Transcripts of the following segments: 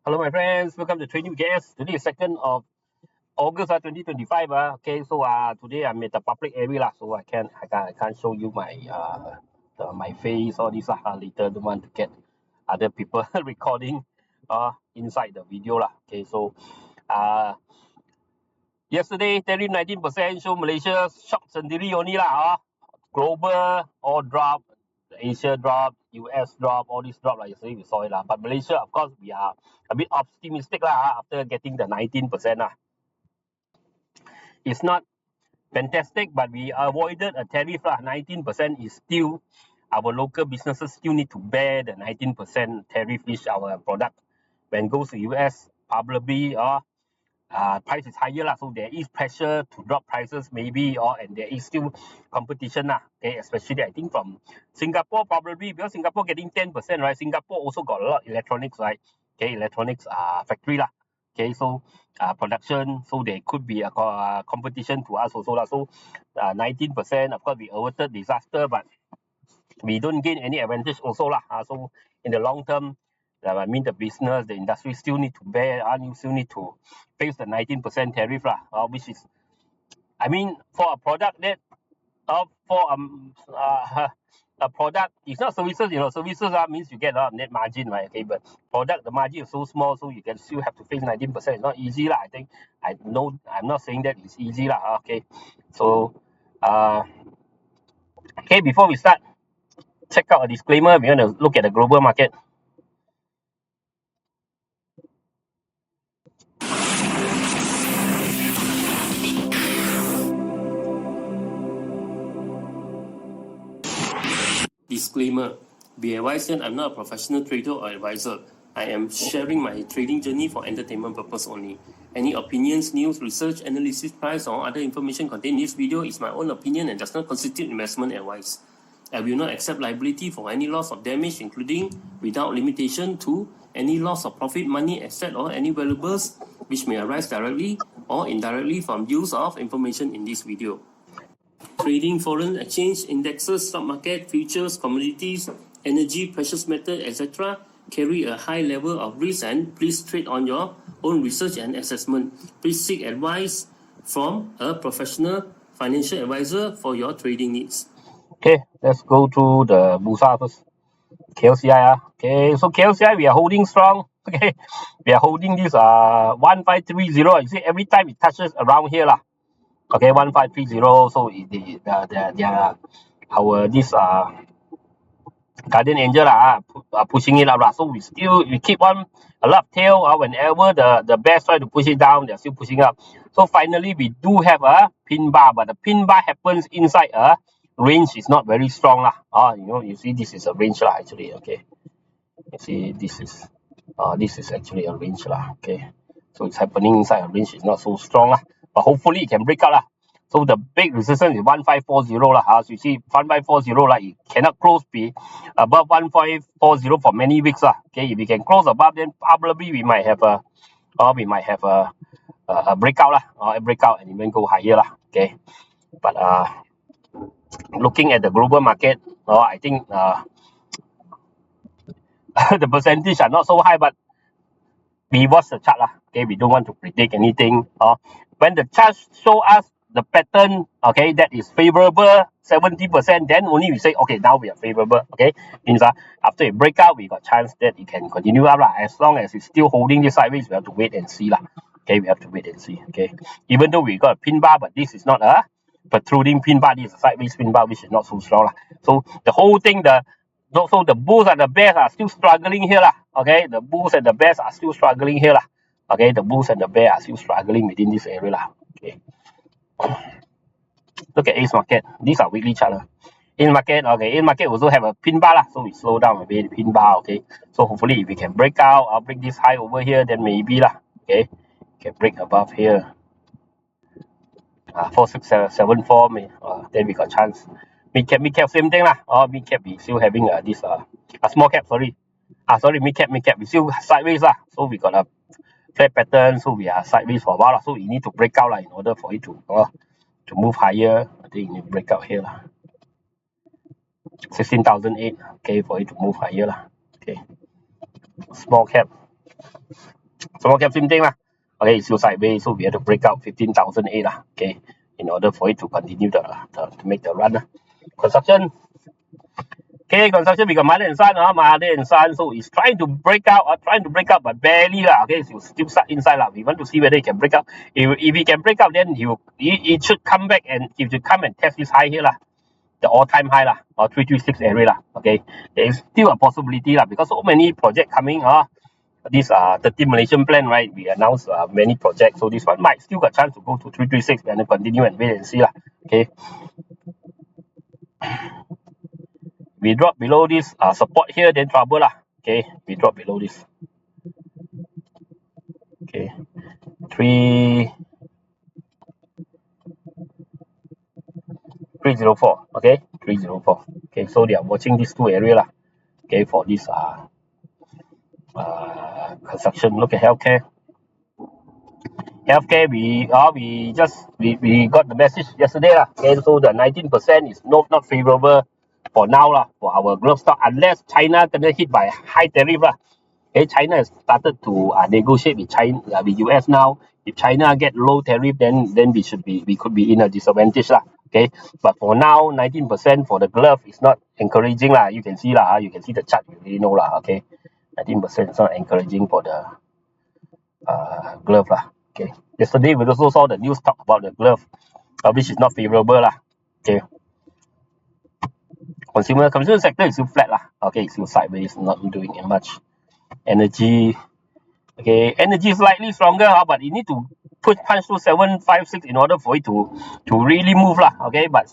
Hello, my friends. Welcome to Trading KS. Today is 2nd of August 2025. Okay, so today I'm at the public area, so I can't show you my my face or this later. Don't want to get other people recording inside the video Okay, so yesterday tariff 19%, so Malaysia shock sendiri only global all drop. Asia drop, US drop, all this drop yesterday we saw it But Malaysia, of course, we are a bit optimistic after getting the 19% It's not fantastic, but we avoided a tariff 19% is still our local businesses still need to bear the 19% tariff which our product when goes to US probably price is higher so there is pressure to drop prices maybe and there is still competition okay, especially I think from Singapore probably because Singapore getting 10%, right? Singapore also got a lot of electronics, right? Okay, electronics factory okay, so production, so there could be a competition to us also so 19%, of course we averted disaster, but we don't gain any advantage also so in the long term, I mean the business, the industry still need to bear, you still need to face the 19% tariff which is, I mean, for a product that for a product, it's not services, services means you get a net margin, right? Okay, but product, the margin is so small, so you can still have to face 19%. It's not easy I think. I know I'm not saying that it's easy okay. So okay, before we start, check out a disclaimer. We're going to look at the global market. Disclaimer. Be advised that I'm not a professional trader or advisor. I am sharing my trading journey for entertainment purpose only. Any opinions, news, research, analysis, price, or other information contained in this video is my own opinion and does not constitute investment advice. I will not accept liability for any loss or damage, including, without limitation to, any loss of profit, money, asset, or any valuables which may arise directly or indirectly from use of information in this video. Trading foreign exchange, indexes, stock market, futures, commodities, energy, precious metal, etc. carry a high level of risk, and please trade on your own research and assessment. Please seek advice from a professional financial advisor for your trading needs. Okay, let's go to the Bursa first. KLCI okay, so KLCI we are holding strong. Okay, we are holding this 1530. You see every time it touches around here okay, 1530. So our this guardian angel pushing it up so we keep on a lot of tail whenever the bears try to push it down, they're still pushing up. So finally we do have a pin bar, but the pin bar happens inside a range is not very strong you see this is a range actually. Okay, you see this is actually a range okay, so it's happening inside a range, is not so strong but hopefully it can break out So the big resistance is 1540 as you see 1540 it cannot close above 1540 for many weeks okay, if we can close above, then probably we might have a breakout or a breakout and even go higher okay. But looking at the global market, I think the percentage are not so high, but we watch the chart okay, we don't want to predict anything when the chart show us the pattern, okay, that is favorable 70%, then only we say okay, now we are favorable. Okay, means after a breakout we got chance that it can continue up as long as it's still holding this sideways, we have to wait and see okay, we have to wait and see. Okay, even though we got a pin bar, but this is not a protruding pin bar, this is a sideways pin bar which is not so strong so the whole thing, so the bulls and the bears are still struggling here okay, the bulls and the bears are still struggling here okay, the bulls and the bears are still struggling within this area okay. Look at ACE market, these are weekly chart in market. Okay, in market also have a pin bar so we slow down a bit, pin bar. Okay, so hopefully if we can break out or break this high over here, then maybe okay, can break above here 4674 then we got chance. Mid cap same thing mid cap we still having this small cap, sorry mid cap we still sideways so we got a flat pattern, so we are sideways for a while so we need to break out in order for it to move higher. I think you need to break out here 16,008 okay, for it to move higher okay. Small cap Small cap same thing lah. Okay, it's still sideways, so we have to break out 15,008 lah. Okay, in order for it to continue to make the run lah. Consumption. Okay, consumption we got mother and son, mother and son. So it's trying to break out, but barely lah. Okay, so still stuck inside lah. We want to see whether it can break out. If it can break out, then it should come back and it should come and test this high here lah, the all-time high lah, or 336 area lah. Okay, there is still a possibility lah because so many projects coming. This 30 Malaysian plan, right? We announced many projects, so this one might still got chance to go to 336 and then continue and wait and see lah. Okay. We drop below this support here, then trouble lah. Okay, we drop below this. Okay, 304. Okay, 304. Okay, so they are watching these two area lah. Okay, for this construction. Look at healthcare. Healthcare, we got the message yesterday lah. Okay, so the 19% is not favorable for now lah, for our glove stock, unless China gonna hit by high tariff lah. Okay, China has started to negotiate with with US now. If China get low tariff, then we could be in a disadvantage lah. Okay, but for now, 19% for the glove is not encouraging lah. You can see lah, you can see the chart, you really know lah. Okay, 19% is not encouraging for the glove lah. Okay, yesterday we also saw the news talk about the glove, which is not favorable lah. Okay. Consumer sector is still flat lah. Okay, it's still sideways, not doing much. Energy, okay, energy is slightly stronger, but you need to punch through 756 in order for it to really move lah. Okay, but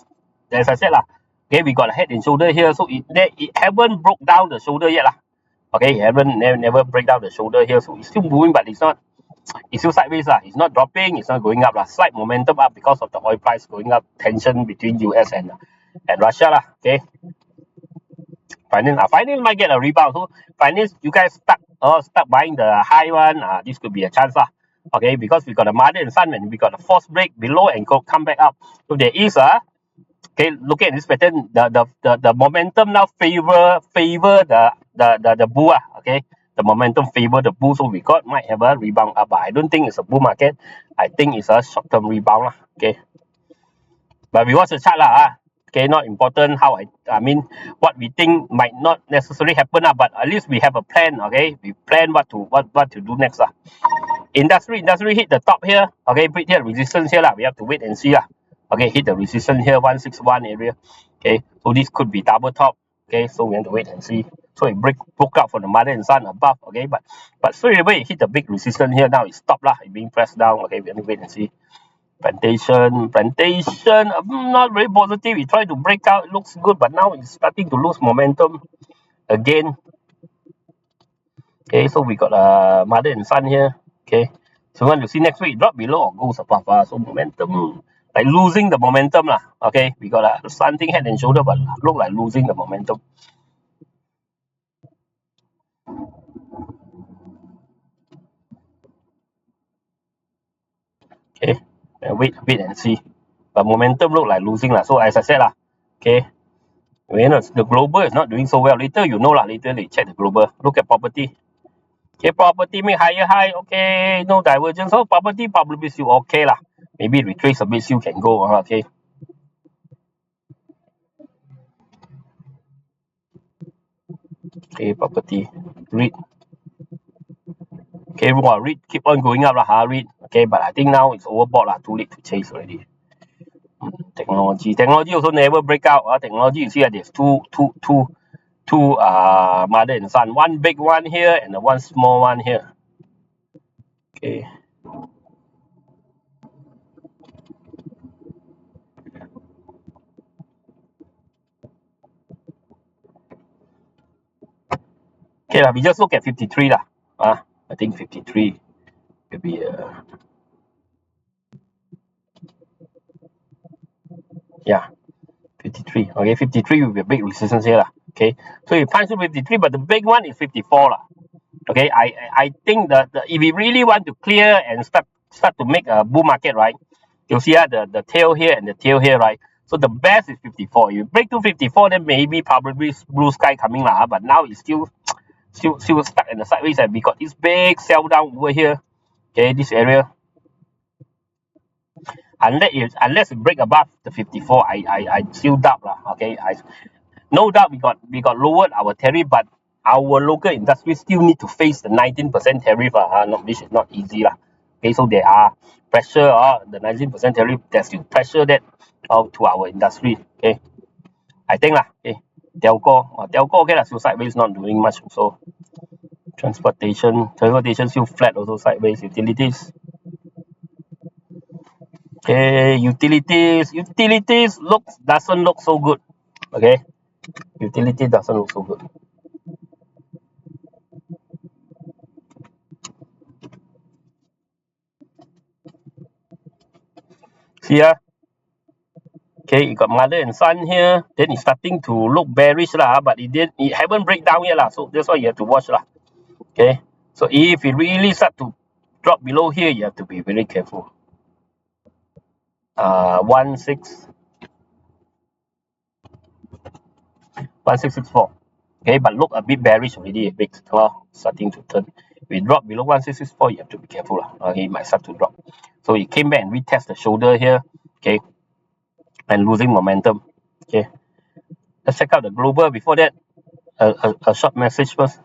as I said lah, okay, we got a head and shoulder here, so it haven't broke down the shoulder yet lah. Okay, never break down the shoulder here, so it's still moving, but it's still sideways lah. It's not dropping, it's not going up lah. Slight momentum up because of the oil price going up, tension between US and Russia lah. Okay, finance might get a rebound. So finance, you guys stuck buying the high one. This could be a chance lah. Okay, because we got a mother and son, and we got a force break below and come back up. So there is okay, look at this pattern. The momentum now favor the bull. Okay, the momentum favor the bull. So we might have a rebound up, but I don't think it's a bull market. I think it's a short-term rebound lah. Okay, but we watch the chart lah. Okay, not important how I mean what we think might not necessarily happen lah, but at least we have a plan. Okay, we plan what to do next lah. Industry hit the top here. Okay, hit the resistance here lah. We have to wait and see lah. Okay, hit the resistance here, 161 area. Okay, so this could be double top. Okay, so we have to wait and see. So it broke out from the mother and son above. Okay, but straight away it hit the big resistance here. Now it stopped lah. It's being pressed down. Okay, we have to wait and see. Plantation, not very positive. We try to break out, it looks good, but now it's starting to lose momentum again. Okay, so we got a mother and son here. Okay, so we want to see next week drop below or goes above. So momentum, like losing the momentum lah. Okay, we got a slanting head and shoulder, but look like losing the momentum. Okay. Wait and see, but momentum look like losing lah. So as I said lah, okay, the global is not doing so well. Later you know lah. Later they check the global. Look at property. Okay, property make higher high. Okay, no divergence. So property probably still okay lah. Maybe retrace a bit, still can go. Okay. Okay, property. REIT. Okay, REIT keep on going up lah. REIT. Okay, but I think now it's overbought lah. Too late to chase already. Technology also never break out. Technology, you see there's two mother and son. One big one here and the one small one here. Okay. Okay lah, we just look at 53 lah. I think 53 could be yeah, 53. Okay, 53 will be a big resistance here lah. Okay, so you punch through 53, but the big one is 54 lah. Okay, I think that if we really want to clear and start to make a bull market, right? You'll see the tail here and the tail here, right? So the best is 54. If you break to 54, then maybe probably blue sky coming lah. But now it's still still stuck in the sideways, and we got this big sell down over here. Okay, this area. Unless it break above the 54, I still doubt lah. Okay, no doubt we got lowered our tariff, but our local industry still need to face the 19% tariff. This is not easy lah. Okay, so there are pressure, the 19% tariff, there's still pressure that to our industry. Okay, I think lah. Okay, telco okay lah, still sideways, not doing much. So transportation still flat, also sideways. Utilities. Okay, utilities doesn't look so good. Okay, utility doesn't look so good. See here. Okay, you got mother and son here. Then it's starting to look bearish lah, but it haven't break down yet lah. So that's why you have to watch lah. Okay, so if it really start to drop below here, you have to be very careful. 1664. Okay, but look a bit bearish already, a bit starting to turn. We drop below 1664, you have to be careful lah. Okay, it might start to drop. So it came back and retest the shoulder here. Okay, and losing momentum. Okay, let's check out the global. Before that, a short message first.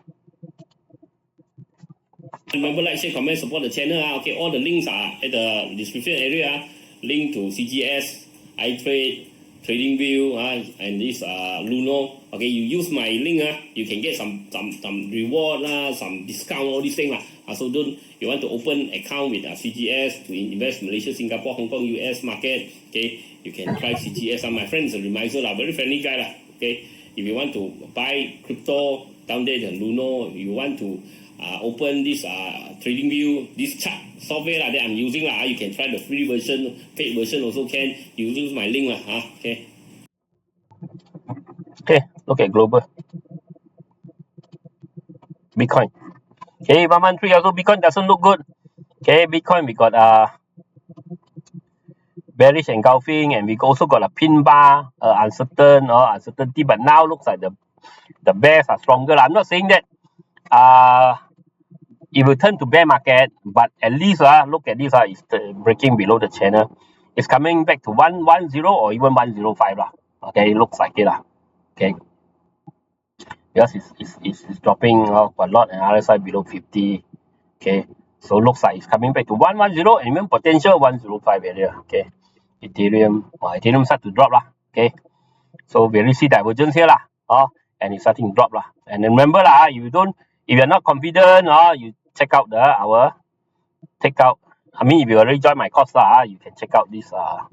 Remember, like, share, comment, support the channel. Okay, all the links are at the description area. Link to CGS, iTrade, TradingView, and this Luno. Okay, you use my link, you can get some reward, some discount, all these things. So you want to open account with CGS to invest Malaysia, Singapore, Hong Kong, US market. Okay, you can try CGS. My friend is a reminder, very friendly guy. Okay, if you want to buy crypto down there, the Luno, you want to open this TradingView, this chart software that I'm using you can try the free version, paid version also can. You use my link okay. Okay, look at global. Bitcoin. Okay, 1 month 3 also Bitcoin doesn't look good. Okay, Bitcoin we got bearish engulfing, and we also got a pin bar, uncertainty, but now looks like the bears are stronger. I'm not saying that it will turn to bear market, but at least look at this, it's breaking below the channel. It's coming back to 110 or even 105 lah. Okay, it looks like it lah. Okay, because it's dropping off a lot, and other side below 50. Okay, so looks like it's coming back to 110 and even potential 105 area. Okay, Ethereum start to drop lah. Okay, so we really see divergence here lah. And it's starting to drop lah. And remember lah, if you're not confident, you check out if you already joined my course lah, you can check out this our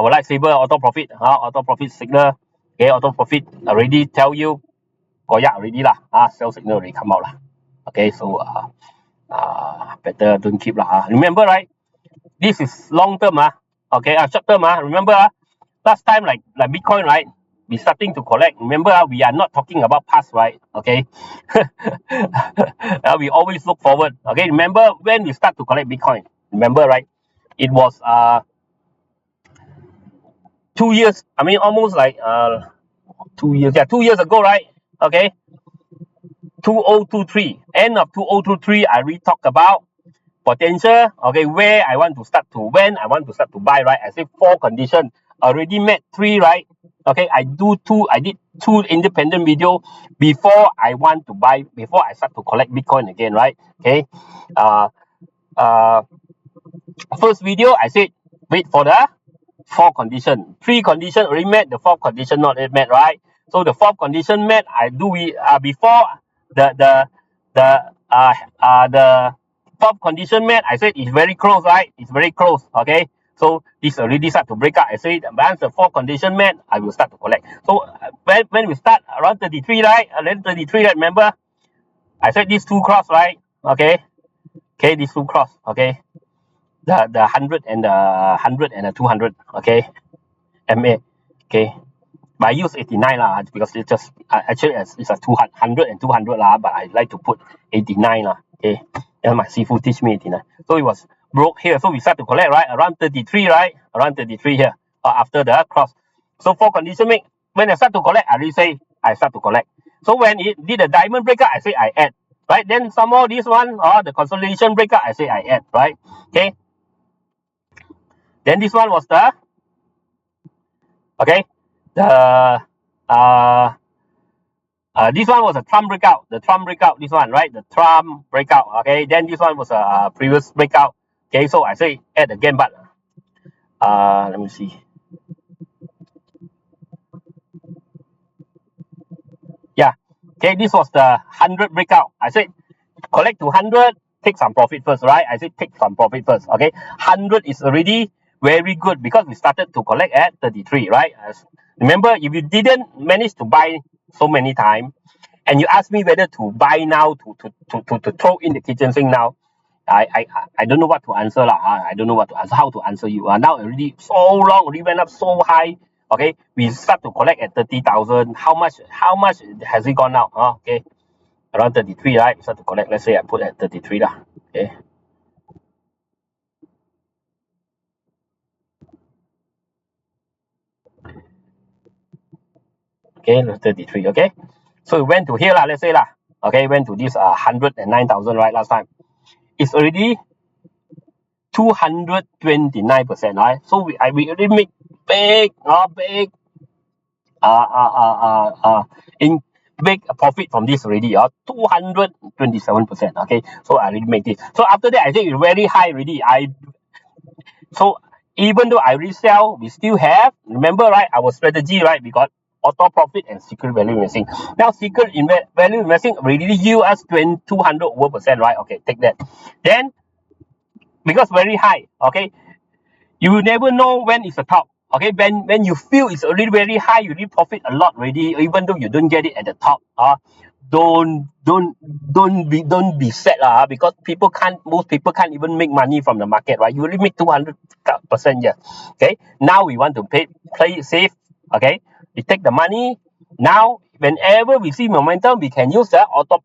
lightsaber auto profit signal. Okay, auto profit already tell you koyak already lah. Sell signal already come out lah. Okay, so better don't keep lah. Remember, right, this is long term okay, short term remember last time like Bitcoin, right, we starting to collect. Remember, we are not talking about past, right? Okay, we always look forward. Okay, remember when we start to collect Bitcoin? Remember, right? It was 2 years. I mean, almost like 2 years. Yeah, 2 years ago, right? Okay, 2023. End of 2023, I talk about potential. Okay, when I want to start to buy, right? I say 4 conditions. Already met 3, right? Okay, I did 2 independent video before I want to buy, before I start to collect Bitcoin again, right? Okay, first video I said wait for the 4 condition. 3 condition already met, the 4th condition not yet met, right? So the 4th condition met, before the 4th condition met, I said it's very close, right? It's very close. Okay, so this already start to break up. I say once the 4th condition met, I will start to collect. So when we start around 33, right? Remember, I said these 2 cross, right? Okay, these 2 cross. Okay, the 100 and the 200. Okay, MA. Okay, but I use 89 lah, because it's just actually it's a 200 and 200 lah, but I like to put 89 lah. Okay, and my seafood teach me 89. So it was broke here, so we start to collect, right, around 33, right, around 33 here, after the cross. So 4 condition make, when I start to collect, I already say I start to collect. So when it did a diamond breakout, I say I add, right? Then some more this one, the consolidation breakout, I say I add, right? Okay. Then this one was the, okay, the, this one was a Trump breakout, this one, right? The Trump breakout, okay? Then this one was a previous breakout, okay? So I say add again, but, let me see. Yeah, okay, this was the 100 breakout. I said collect to 100, take some profit first, right? I said take some profit first, okay? 100 is already very good because we started to collect at 33, right? Remember, if you didn't manage to buy so many times, and you ask me whether to buy now, to throw in the kitchen sink now, I don't know what to answer lah. I don't know what to answer, how to answer you. Now already so long, already went up so high. Okay, we start to collect at 30,000. How much has it gone out? Okay, around 33, right? Start to collect. Let's say I put at 33 lah. Okay. Okay, 33. Okay, so we went to here lah. Let's say lah. Okay, went to this 109,000, right? Last time, it's already 229%, right? So we already make big big profit from this already, 227%. Okay, so I already make this. So after that, I think it's very high already. So even though I resell, we still have, remember, right, our strategy, right? We got auto profit and secret value investing. Now secret value investing already yield us 200%, right? Okay, take that. Then because very high, okay, you never know when it's the top. Okay, when you feel it's already very high, you need profit a lot already, even though you don't get it at the top. Don't be sad because most people can't even make money from the market, right? You only make 200%, yes. Okay, now we want to play it safe. Okay, we take the money. Now whenever we see momentum, we can use the auto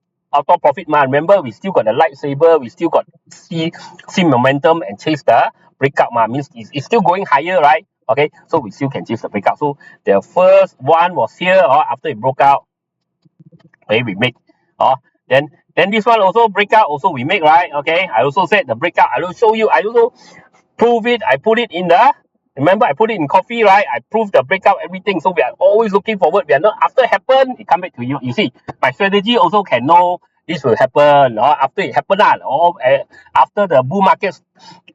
profit. Remember, we still got the lightsaber, we still got see momentum and chase the breakout. Means it's still going higher, right? Okay, so we still can chase the breakout. So the first one was here, after it broke out, okay, we make, then this one also breakout, also we make, right? Okay, I also said the breakout, I will show you, I also prove it, I put it in the, remember I put it in coffee, right? I proved the breakout, everything. So we are always looking forward. We are not, after it happen, it come back to you. You see, my strategy also can know this will happen, after it happened, or after the bull markets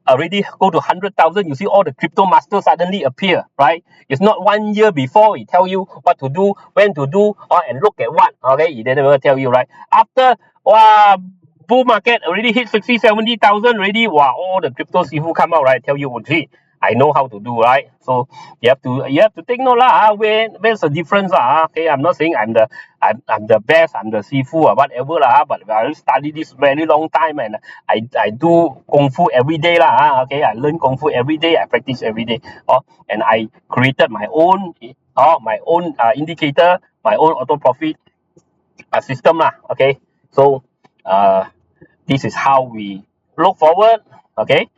already go to 100,000, you see all the crypto masters suddenly appear, right? It's not 1 year before he tell you what to do, when to do, and look at what, okay? He never tell you, right? After, bull market already hit 60, 70,000 already, all the crypto sifu come out, right? Tell you, gee, I know how to do, right? So you have to take note where's the difference, okay? I'm not saying I'm the best, I'm the sifu or whatever but I study this very long time and I do kung fu every day okay? I learn kung fu every day, I practice every day, and I created my own indicator, my own auto profit system okay? So this is how we look forward, okay?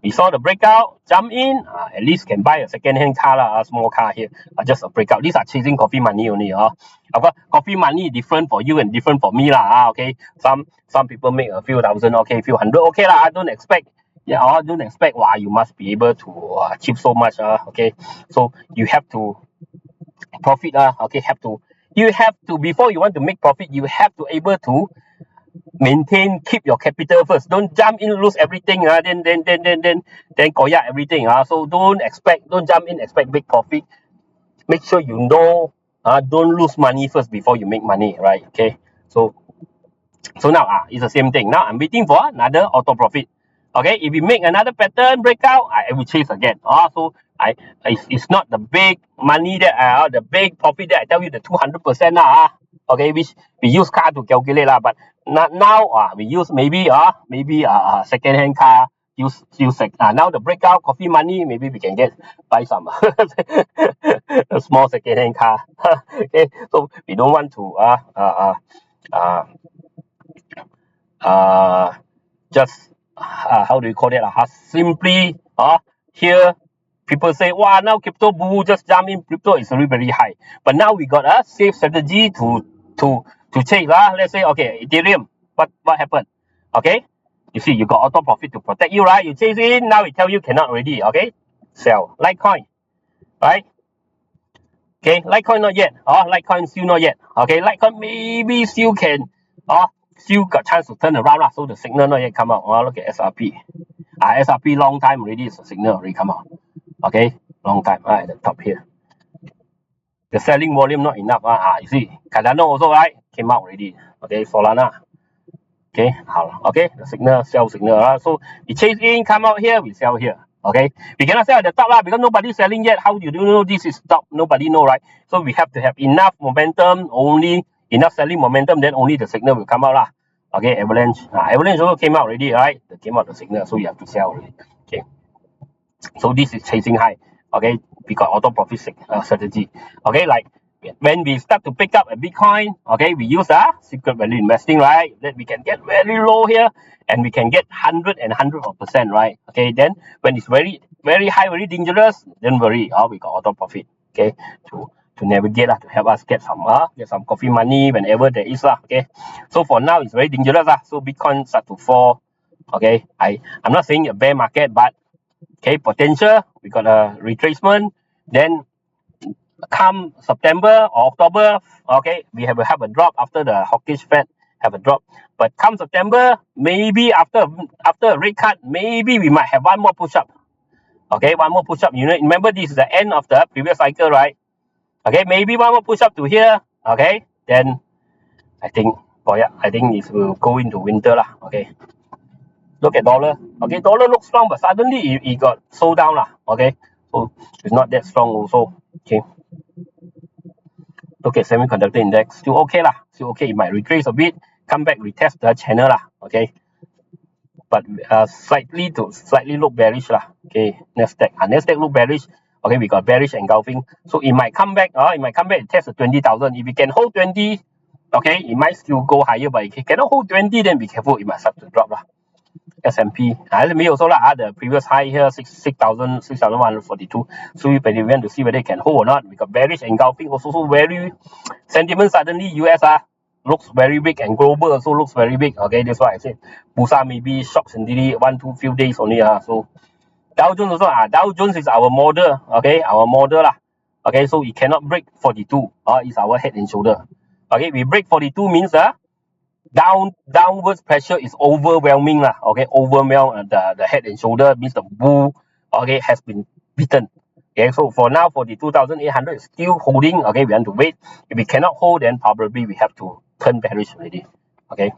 We saw the breakout, jump in, at least can buy a second-hand car, a small car here, just a breakout. These are chasing coffee money only. Of course, coffee money different for you and different for me, okay? Some people make a few thousand, okay, few hundred, okay, don't expect, don't expect, you must be able to achieve so much, okay? So you have to profit, okay, you have to, before you want to make profit, you have to able to keep your capital first. Don't jump in, lose everything, then koyak everything. So don't jump in, expect big profit. Make sure you know, don't lose money first before you make money, right? Okay. So now it's the same thing. Now I'm waiting for another auto profit. Okay, if we make another pattern breakout, I will chase again. So it's not the big money that the big profit that I tell you, the 200%, okay, which we use car to calculate but not now, we use maybe second hand car, use now the breakout coffee money, maybe we can buy some a small second hand car. Okay, so we don't want to just how do you call that, simply here people say, now crypto boo, just jump in, crypto is really very high, but now we got a safe strategy to to chase. Let's say, okay, Ethereum, what happened? Okay, you see, you got auto profit to protect you, right? You chase in, now it tell you cannot already. Okay, sell. Litecoin, right? Okay, Litecoin not yet. Litecoin still not yet. Okay, Litecoin maybe still can, still got chance to turn around. So the signal not yet come out. Look at SRP. SRP long time already, so signal already come out. Okay, long time. At the top here. The selling volume not enough. You see, Cardano also, right? Came out already. Okay, Solana. Okay, okay, the signal, sell signal. So we chase in, come out here, we sell here. Okay, we cannot sell at the top because nobody's selling yet. How do you know this is top? Nobody know, right? So we have to have enough momentum, only enough selling momentum, then only the signal will come out. Okay, Avalanche. Avalanche also came out already, right? They came out the signal, so you have to sell already. Okay, so this is chasing high. Okay, we got auto profit strategy. Okay, like when we start to pick up a Bitcoin, okay, we use secret value investing, right? That we can get very low here and we can get 100 and 100%, right? Okay, then when it's very, very high, very dangerous, don't worry, we got auto profit, okay, to navigate, to help us get some coffee money whenever there is, okay. So for now, it's very dangerous, so Bitcoin start to fall, okay. I'm not saying a bear market, but okay, potential, we got a retracement, then come September or October, okay, we have a drop after the hawkish Fed have a drop. But come September, maybe after a rate cut, maybe we might have one more push up. Okay, one more push up. You know, remember this is the end of the previous cycle, right? Okay, maybe one more push up to here. Okay, then I think, I think it will go into winter lah. Okay, look at dollar. Okay, dollar looks strong, but suddenly it got sold down lah. Okay, so it's not that strong also. Okay. Look at semiconductor index, still okay lah, still okay. It might retrace a bit, come back, retest the channel lah, okay. But slightly look bearish lah, okay. Nasdaq look bearish, okay. We got bearish engulfing, so it might come back, test the 20,000. If it can hold 20, okay, it might still go higher, but if it cannot hold 20, then be careful, it might start to drop lah. S&P, me also lah, the previous high here, 6,142. So we want to see whether it can hold or not. We got bearish engulfing, also so very sentiment suddenly US looks very big, and global also looks very big. Okay, that's why I said Bursa maybe shocks in daily 1-2 few days only. So Dow Jones also, Dow Jones is our model, okay, our model lah. Okay, so it cannot break 42. It's our head and shoulder. Okay, we break 42 means downwards pressure is overwhelming lah. Okay, overwhelm the head and shoulder means the bull, okay, has been beaten. Okay, so for now 42,800 is still holding. Okay, we want to wait. If we cannot hold, then probably we have to turn bearish already. Okay,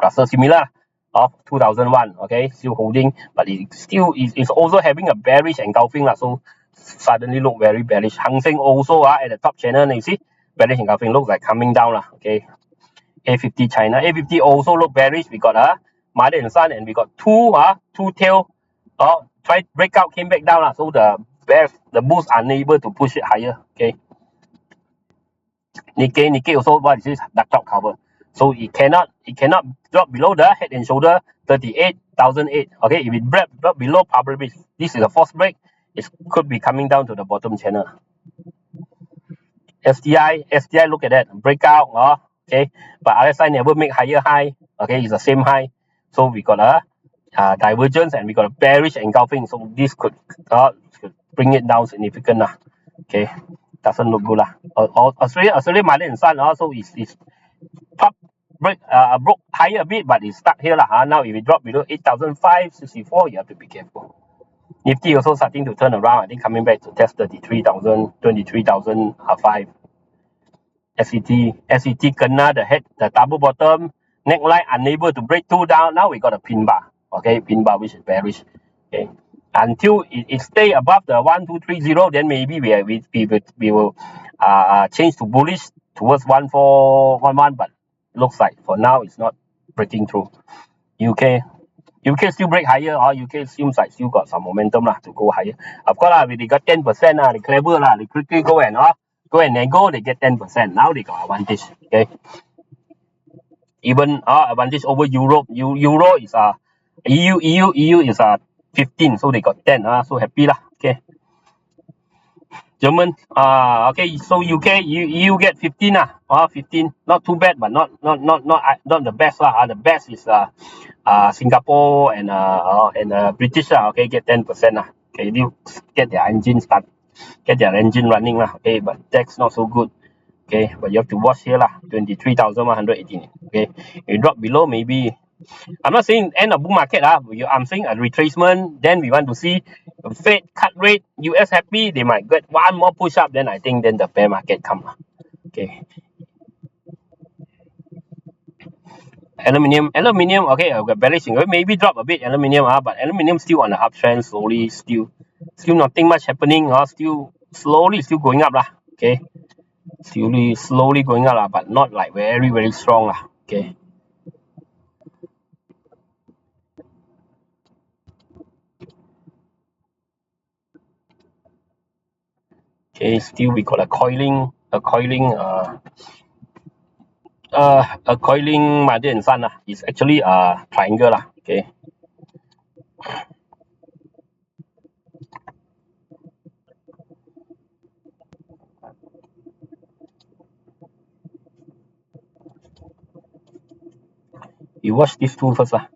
Russell similar of 2001. Okay, still holding, but it still is also having a bearish engulfing lah. So suddenly look very bearish. Hang Seng also at the top channel, you see bearish engulfing looks like coming down lah. Okay. A50 China. A50 also look bearish. We got mother and son, and we got two tail. Tried breakout, came back down. So the bulls unable to push it higher. Okay. Nikkei also what is this? Dark cloud cover. So it cannot drop below the head and shoulder 38,008. Okay, if it drop below, probably this is a false break. It could be coming down to the bottom channel. STI, look at that breakout. Okay, but RSI never make higher high. Okay, it's the same high. So we got a divergence, and we got a bearish engulfing. So this could bring it down significant. Okay, doesn't look good. Australia mother and son also is top broke higher a bit, but it's stuck here. Now if it drop below 8,564, you have to be careful. Nifty also starting to turn around. I think coming back to test 33,000, 23,005. SET kena the double bottom neckline, unable to break two down. Now we got a pin bar. Okay, pin bar which is bearish. Okay, until it stay above the 1230, then maybe we will change to bullish towards 1411. But looks like for now it's not breaking through. UK still break higher. UK seems like still got some momentum to go higher. Of course they got 10%. They clever they quickly go and nego, they get 10%. Now they got advantage. Okay, even advantage over Europe. Euro is EU is 15, so they got 10. So happy lah. Okay, German, okay, so UK, you get 15 15, not too bad, but not the best lah. The best is Singapore and British okay, get 10% okay, you get their engine start, get their engine running okay, but that's not so good. Okay, but you have to watch here 23,118. Okay, you drop below maybe. I'm not saying end of bull market I'm saying a retracement. Then we want to see Fed cut rate, US happy, they might get one more push up. Then I think then the bear market come. Okay. Aluminium, okay, I've got bearish, maybe drop a bit aluminium, but aluminium still on the uptrend, slowly, still nothing much happening, still slowly still going up okay, slowly going up but not like very strong okay. Okay, still we got a coiling mother and son is actually a triangle okay. You watch this two first okay,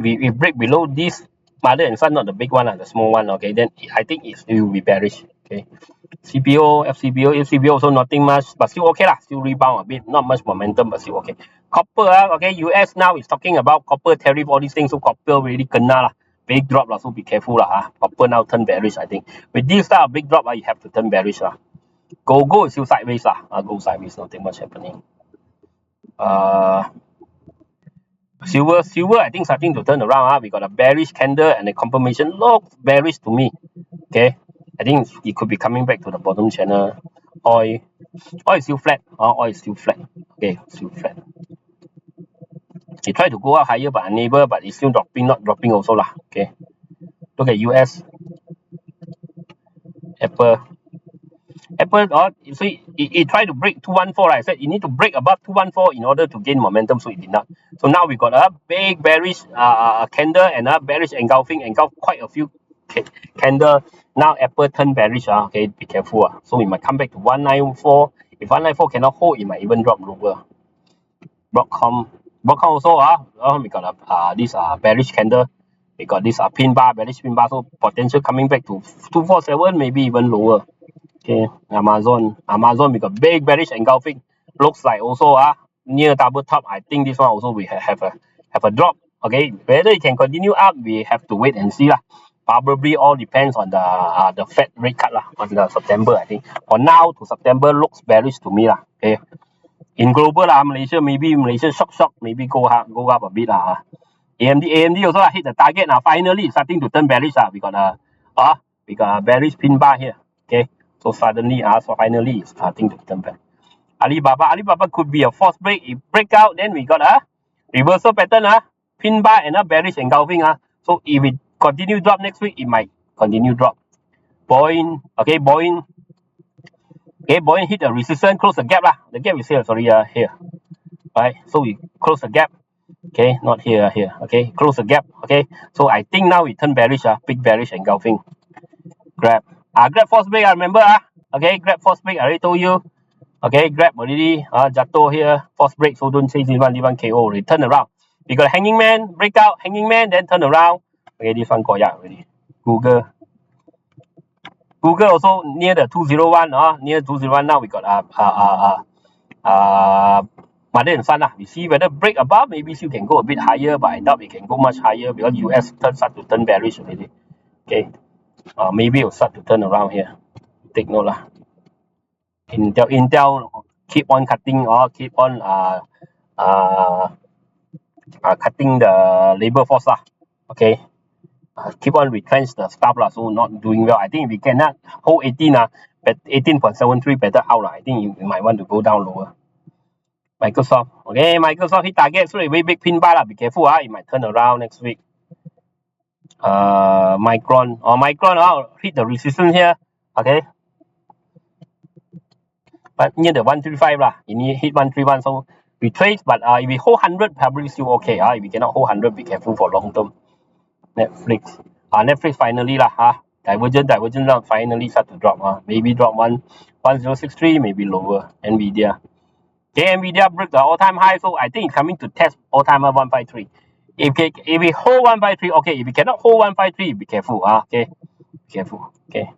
we break below this mother and son, not the big one the small one, okay, then I think it will be bearish. Okay, CPO, FCPO also nothing much, but still okay still rebound a bit, not much momentum, but still okay. Copper okay, US now is talking about copper tariff, all these things, so copper really kena big drop so be careful copper now turn bearish. I think with this type of big drop you have to turn bearish Gold is still sideways go sideways, nothing much happening. Silver I think starting to turn around we got a bearish candle and the confirmation looks bearish to me. Okay, I think it could be coming back to the bottom channel. Oil is still flat. Oil is still flat. Okay, still flat. It tried to go up higher but unable, but it's still dropping, not dropping also okay, look at US. Apple so it tried to break 214. I said you need to break above 214 in order to gain momentum, so it did not. So now we got a big bearish candle and a bearish engulf quite a few candle. Now Apple turn bearish okay, be careful so we might come back to 194. If 194 cannot hold, it might even drop lower. Broadcom also we got this bearish candle. We got this pin bar, bearish pin bar, so potential coming back to 247, maybe even lower. Okay, Amazon we got big bearish engulfing, looks like also near double top. I think this one also we have a drop. Okay, whether it can continue up, we have to wait and see Probably all depends on the Fed rate cut on the September. I think for now to September looks bearish to me okay. In global Malaysia, maybe Malaysia shock maybe go up a bit AMD also hit the target finally starting to turn bearish we got a bearish pin bar here. Okay, so suddenly finally it's starting to turn back. Alibaba could be a false break. If break out, then we got a reversal pattern pin bar and a bearish engulfing so if it continue drop next week, it might continue drop. Boeing hit the resistance, close the gap the gap is here, sorry here, right? So we close the gap. Okay, not here okay, close the gap. Okay, so I think now we turn bearish big bearish engulfing. Grab false break remember okay, grab false break, I already told you. Okay, grab already jatuh here, false break, so don't say this one KO, return around. We got hanging man, breakout, hanging man, then turn around. Okay, this one got already. Google also near the 201 near 201. Now we got mother and son we see whether break above, maybe you can go a bit higher, but I doubt it can go much higher because US start to turn bearish already. Okay, maybe it'll start to turn around here. Take note Intel keep on cutting keep on cutting the labor force okay, keep on retrench the staff so not doing well. I think if we cannot hold 18 but 18.73 better out I think you might want to go down lower. Microsoft hit target, so a very big pin bar be careful it might turn around next week. Micron hit the resistance here, okay, but near the 135 it hit 131, so we trade, but if we hold 100 probably still okay if we cannot hold 100, be careful for long term. Netflix Netflix finally lah, divergent now finally start to drop, maybe drop 1063, maybe lower. NVIDIA. Okay, NVIDIA break the all-time high, so I think it's coming to test all-time high 153. If we hold 153, okay. If we cannot hold 153, be careful, okay. Be careful, okay.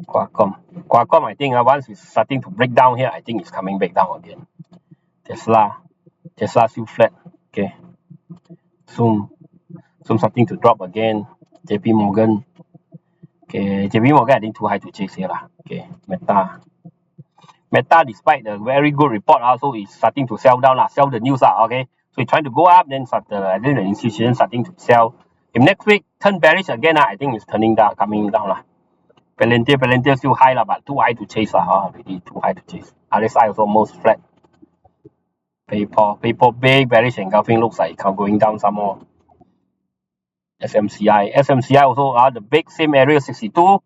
Qualcomm, I think once it's starting to break down here, I think it's coming back down again. Tesla still flat, okay. Zoom starting to drop again. JP Morgan, okay. JP Morgan, I think too high to chase here lah. Okay. Meta, despite the very good report, also is starting to sell down lah, sell the news lah, okay. So it's trying to go up, then I think the institution starting to sell. If next week turn bearish again, I think it's turning down, coming down lah. Palantir still high lah, but too high to chase lah, really too high to chase. RSI also almost flat. PayPal big bearish engulfing, looks like it's going down some more. SMCI also the big same area 62,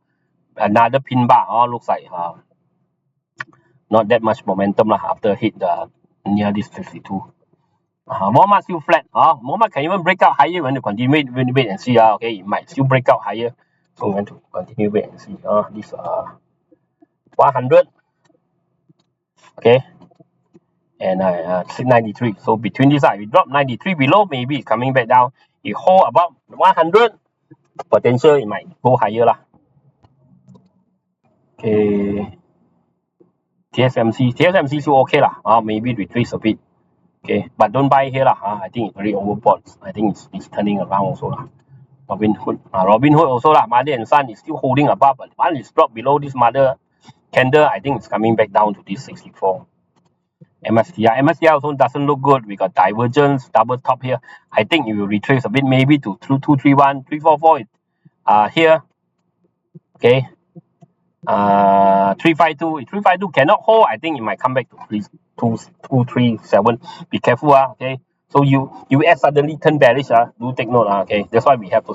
another pin bar, looks like not that much momentum lah after hit the near this 62. Walmart still flat. Walmart can even break out higher when you continue wait and see. Okay, it might still break out higher. So we want to continue wait and see. This 100. Okay. And 693. So between these, we drop 93 below, maybe it's coming back down. It hold about 100. Potential it might go higher lah. Okay. TSMC still okay lah. Maybe retrace a bit. Okay, but don't buy here lah. I think it's very overbought. I think it's turning around also lah. Robinhood also lah. Mother and son is still holding above, but one is dropped below this mother candle. I think it's coming back down to this 64. MSCI also doesn't look good. We got divergence, double top here. I think it will retrace a bit, maybe to 231, 344 here. Okay. 352. If 352 cannot hold, I think it might come back to 237. Be careful, okay. So US suddenly turn bearish, do take note, okay. That's why we have to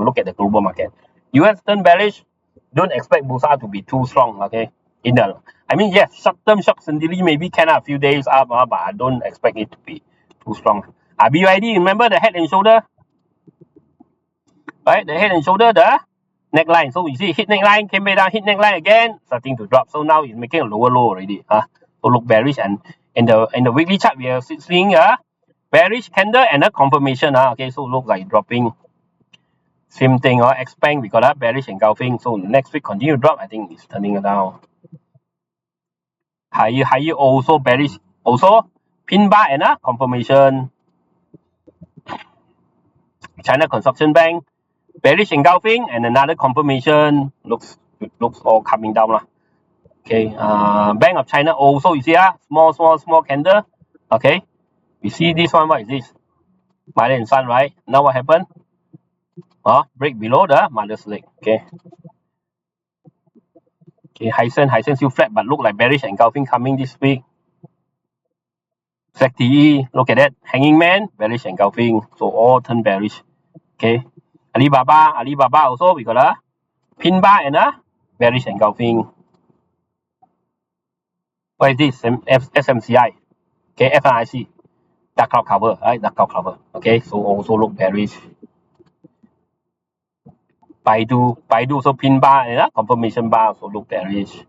look at the global market. US turn bearish, don't expect Bursa to be too strong, okay. Yes, short-term shock suddenly maybe can a few days up, but I don't expect it to be too strong. BYD, remember the head and shoulder, right? The head and shoulder, the neckline. So you see, hit neckline, came back down, hit neckline again, starting to drop. So now it's making a lower low already. So look bearish, and in the weekly chart we are seeing a bearish candle and a confirmation. Okay, so look like dropping. Same thing. Expand, we got a bearish engulfing. So next week continue drop. I think it's turning down. Higher also bearish, also pin bar and a confirmation. China Construction Bank, bearish engulfing and another confirmation. Looks all coming down lah. Okay. Bank of China also, you see small candle. Okay. You see this one, what is this? Mother and son, right? Now what happened? Break below the mother's leg. Okay. Okay, Hysen still flat, but look like bearish engulfing coming this week. SECTE, look at that. Hanging man, bearish engulfing. So all turn bearish. Okay. Alibaba also, we got a pin bar and a bearish engulfing. What is this? SMCI. Okay, FNIC. Dark cloud cover, right? Dark cloud cover. Okay, so also look bearish. Baidu also pin bar and a confirmation bar, also look bearish.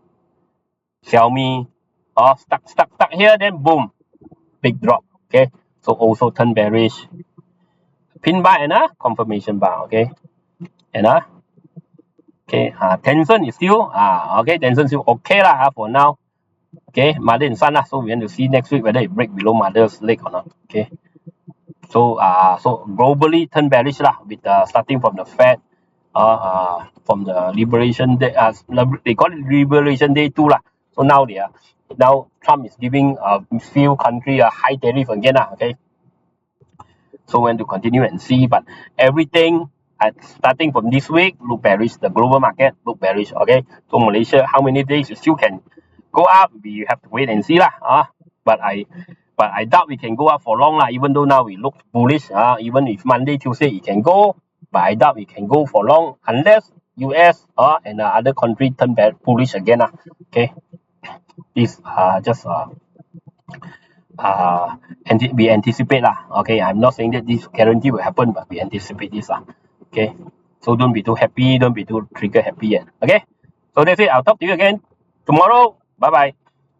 Xiaomi, stuck here, then boom, big drop. Okay, so also turn bearish. Pin bar and a confirmation bar. Okay, and Tencent is still Tencent still okay lah for now. Okay, mother and son lah. So we want to see next week whether it break below mother's leg or not. Okay, so globally turn bearish lah with starting from the Fed. From the Liberation Day, they call it Liberation Day 2 lah. So now Trump is giving a few countries a high tariff again lah. Okay, so we want to continue and see, but everything starting from this week look bearish. The global market look bearish. Okay, so Malaysia, how many days it still can go up? We have to wait and see lah. But I doubt we can go up for long lah. Even though now we look bullish. Even if Monday, Tuesday it can go. But I doubt it can go for long unless US and other country turn bullish again. Okay, this just we anticipate lah. Okay, I'm not saying that this guarantee will happen, but we anticipate this lah. Okay, so don't be too happy, don't be too trigger happy yet. Okay, so that's it. I'll talk to you again tomorrow. Bye bye.